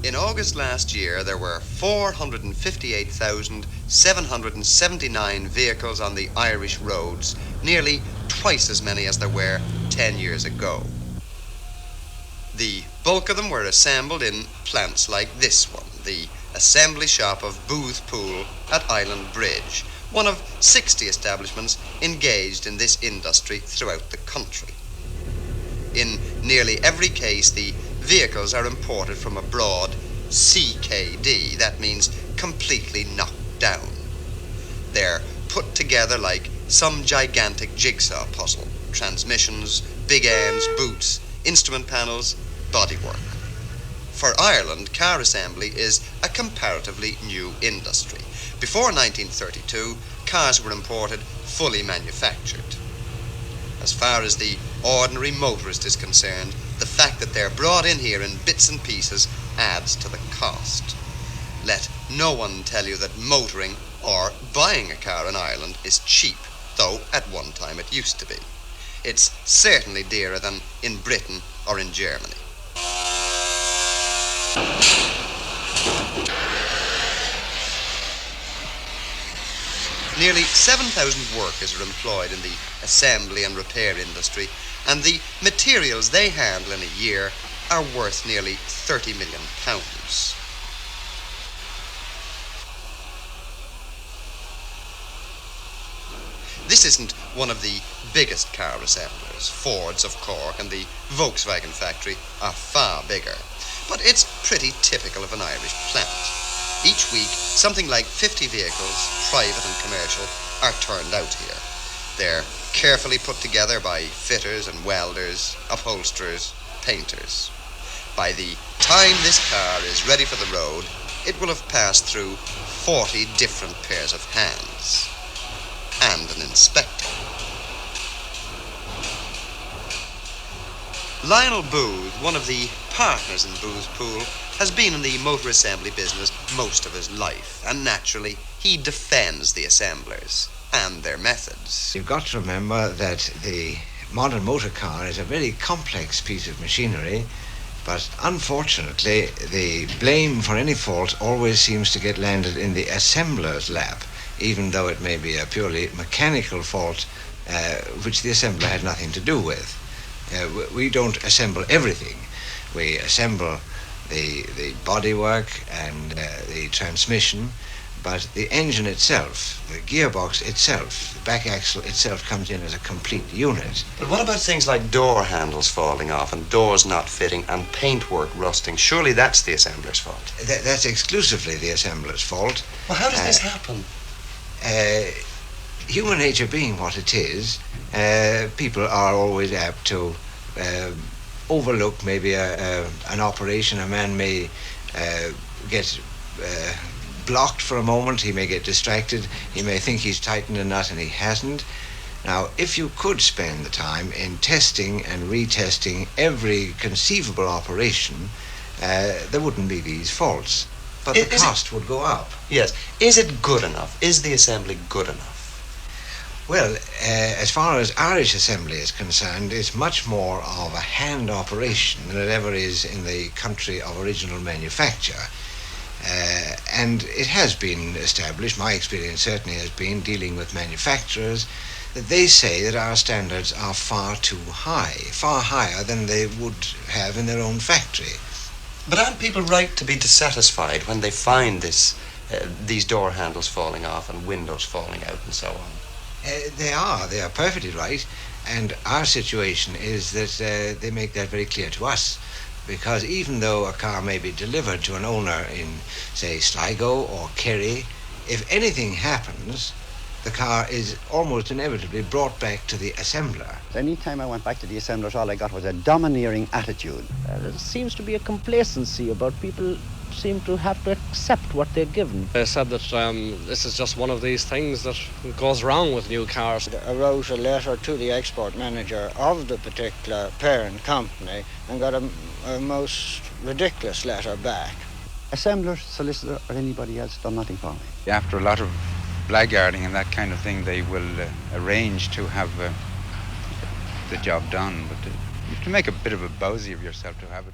In August last year, there were 458,779 vehicles on the Irish roads, nearly twice as many as there were 10 years ago. The bulk of them were assembled in plants like this one, the assembly shop of Booth Poole at Islandbridge, one of 60 establishments engaged in this industry throughout the country. In nearly every case, the vehicles are imported from abroad, CKD, that means completely knocked down. They're put together like some gigantic jigsaw puzzle: transmissions, big ends, boots, instrument panels, bodywork. For Ireland, car assembly is a comparatively new industry. Before 1932, cars were imported fully manufactured. As far as the ordinary motorist is concerned, the fact that they're brought in here in bits and pieces adds to the cost. Let no one tell you that motoring or buying a car in Ireland is cheap, though at one time it used to be. It's certainly dearer than in Britain or in Germany. Nearly 7,000 workers are employed in the assembly and repair industry, and the materials they handle in a year are worth nearly £30 million. This isn't one of the biggest car assemblers. Ford's of Cork and the Volkswagen factory are far bigger, but it's pretty typical of an Irish plant. Each week, something like 50 vehicles, private and commercial, are turned out here. They're carefully put together by fitters and welders, upholsters, painters. By the time this car is ready for the road, it will have passed through 40 different pairs of hands and an inspector. Lionel Booth, one of the partners in Booth Poole, has been in the motor assembly business most of his life, and naturally he defends the assemblers and their methods. You've got to remember that the modern motor car is a very complex piece of machinery, but unfortunately the blame for any fault always seems to get landed in the assembler's lap, even though it may be a purely mechanical fault which the assembler had nothing to do with. We don't assemble everything. We assemble the bodywork and the transmission, but the engine itself, the gearbox itself, the back axle itself comes in as a complete unit. But what about things like door handles falling off and doors not fitting and paintwork rusting? Surely that's the assembler's fault. That's exclusively the assembler's fault. Well, how does this happen? Human nature being what it is, people are always apt to overlook maybe an operation. A man may get blocked for a moment, he may get distracted, he may think he's tightened a nut and he hasn't. Now, if you could spend the time in testing and retesting every conceivable operation, there wouldn't be these faults, but the cost would go up. Yes. Is it good enough? Is the assembly good enough? Well, as far as Irish assembly is concerned, it's much more of a hand operation than it ever is in the country of original manufacture. And it has been established, my experience certainly has been dealing with manufacturers, that they say that our standards are far too high, far higher than they would have in their own factory. But aren't people right to be dissatisfied when they find these door handles falling off and windows falling out and so on? They are perfectly right, and our situation is that they make that very clear to us, because even though a car may be delivered to an owner in, say, Sligo or Kerry, if anything happens, the car is almost inevitably brought back to the assembler. Any time I went back to the assemblers, all I got was a domineering attitude. There seems to be a complacency about people seem to have to accept what they're given. They said that this is just one of these things that goes wrong with new cars. I wrote a letter to the export manager of the particular parent company and got a most ridiculous letter back. Assembler, solicitor, or anybody else done nothing for me. After a lot of blackguarding and that kind of thing, they will arrange to have the job done, but you have to make a bit of a bowsy of yourself to have it.